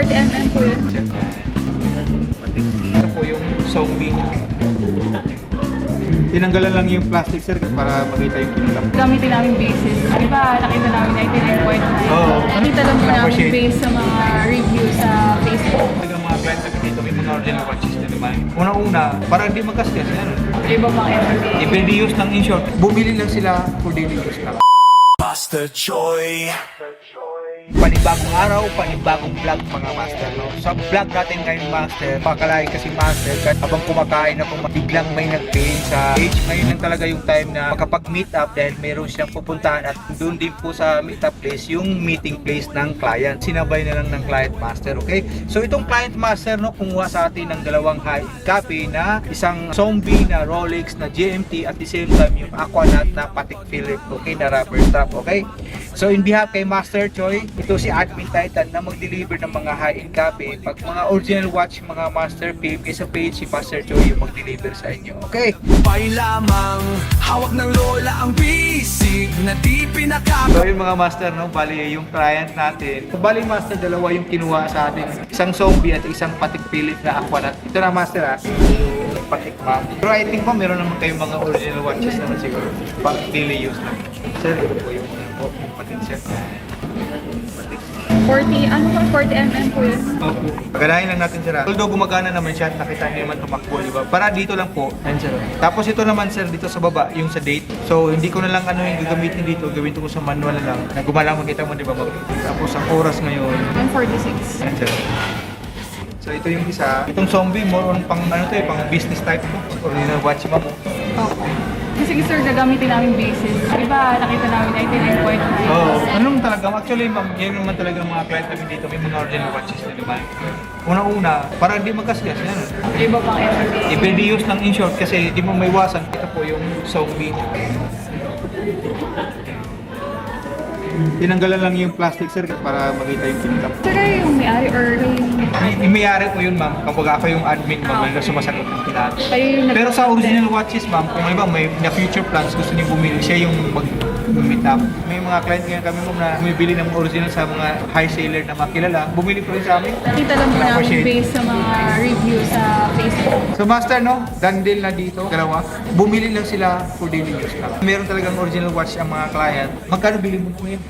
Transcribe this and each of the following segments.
40mm po yun. Ito po yung zombie. Tinanggalan lang yung plastic sir para makita yung kinulap. Gamitin namin basis. Di ba nakita namin 99.9? Oo. Nakita lang po namin Appreciate. base sa mga review sa Facebook. Talagang mga client namin dito, may mga original watches na naman. Unang-una, para hindi magkaskas yan. Iba pang everyday. Depende use ng in-short. Bumili lang sila for daily use lang. Master Choi. Panibagong araw, panibagong vlog mga master, no? Sa vlog natin ngayon master, pakalain kasi master, kahit habang kumakain ako, biglang may nag-pay sa page. Ngayon lang talaga yung time na makapag-meet up dahil meron siyang pupuntahan at doon din po sa meet up place, yung meeting place ng client. Sinabay na lang ng client master, okay? So itong client master, no, kumuha sa atin ng dalawang high copy na isang zombie na Rolex na GMT at the same time yung Aquanaut na Patek Philippe, okay, na rubber strap, okay? So in behalf kay Master Choi, ito si Admin Titan na mag-deliver ng mga high-end copy. Pag mga original watch, mga Master Philippe, sa page si Master Choi yung mag-deliver sa inyo. Okay? Pay lamang, hawak ng lola ang bisig na di pinaka. So yung mga Master, no, bali yung client natin. So bali Master, dalawa yung kinuha sa atin. Isang zombie at isang Patek Philippe na Aquanaut. Ito na Master, yung Patek ma'am. Pero I think po meron naman kayong mga original watches naman siguro. Pang daily use lang. Sir, ito po yung Patek set. 40mm po yun. Opo. Paganahin lang natin sir. Although gumagana naman siya, nakita niyo naman tumakbo, di ba? Para dito lang po. Ayan sir. Tapos ito naman sir, dito sa baba, yung sa date. So hindi ko na lang ano yung gagamitin dito, gawin ko sa manual na lang. Na gumalaw, makita mo di ba? Tapos ang oras ngayon. 146. Ayan sir. So ito yung isa. Itong zombie, more on pang ano to eh, pang business type to. Original watch ba mo? Okay. Kasi sir, gagamitin namin basis. Di ba nakita namin 99.9? Oo. Anong talaga? Actually, ma'am, yan naman talaga mga client namin dito. May mga original watches na naman. Una-una, para hindi magkasgas yan. Iba pang everyday. Depende use ng in-short kasi di mo maiwasan. Ito po yung zombie. Tinanggalan lang yung plastic sir para makita yung kinulap. Sir, kayo yung may-ari or kayo yung... May-ari po yun ma'am. Kapag ako yung admin ma'am na sumasagot ng kailangan. Kayo yung Pero sa original watches ma'am, kung may na future plans, gusto niyo bumili, siya yung mag-meet up. May mga client ngayon kami ma'am na bumibili ng original sa mga high seller na makilala. Bumili po rin sa amin. Nakita lang po namin Appreciate. base sa mga review sa Facebook. So master no, done deal na dito, dalawa. Bumili lang sila for daily use lang. Meron talagang original watch ang mga client. Magkano bili mo po yun?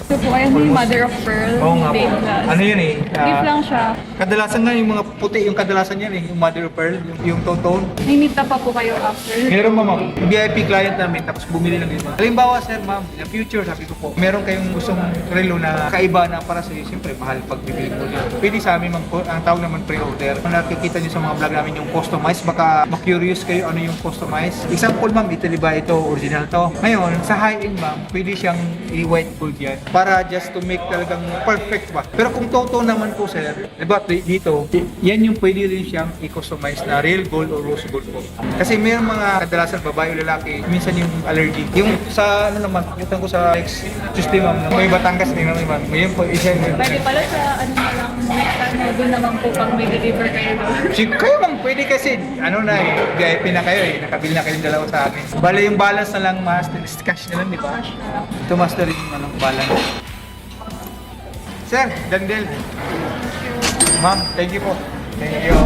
Ito po ay yung mother of pearl. Oo nga po. Date glass. Ano yun eh? Gift lang siya. Kadalasan nga yung mga puti, yung kadalasan yan eh, yung mother of pearl, yung tone. May meet up pa po kayo after. Meron ma'am, VIP client namin, tapos bumili lang yun ma'am. Halimbawa sir ma'am, in the future sabi ko po, meron kayong gustong relo na kaiba na para sa iyo, siyempre mahal pag bibili mo yun. Pwede sa amin ma'am, ang tawag naman pre-order. Kung nakikita nyo sa mga vlog namin yung customize, baka ma-curious kayo ano yung customize. Example ma'am, ito diba ito, original to. Ngayon, sa high-end ma'am, pwede siyang i-white gold yan para just to make talagang perfect ba. Pero kung totoo naman po sir, diba dito, yan yung pwede rin siyang i-customize na real gold or rose gold po. Kasi may mga kadalasan babae o lalaki, minsan yung allergy. Yung sa ano naman, yung ko sa next Tuesday ma'am, may Batangas din naman ma'am. Ngayon po, isa yun. Pwede pala sa ano na lang, next time na doon naman po pag may deliver kayo doon. Kayo ma'am, pwede kasi, ano na eh, VIP na kayo eh, nakabili na kayong dalawa sa amin. Bale yung balance na lang, master, cash na lang, di ba? Ito master yung ano, balance. Sir, Dandel. Ma'am, thank you po. Thank you.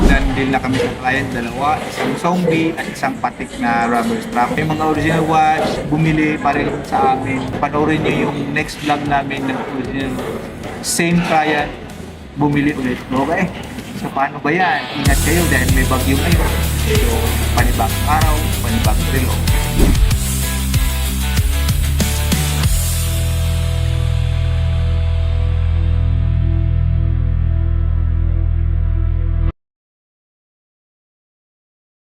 Dandel na kami sa client, dalawa, isang zombie at isang Patek na rubber strap. May mga original watch, bumili pa rin sa amin. Panoorin niyo yung next vlog namin ng original. Same client, bumili ulit. Okay? So paano ba yan? Ingat kayo dahil may bagyo ngayon. So panibagong araw, panibagong relo.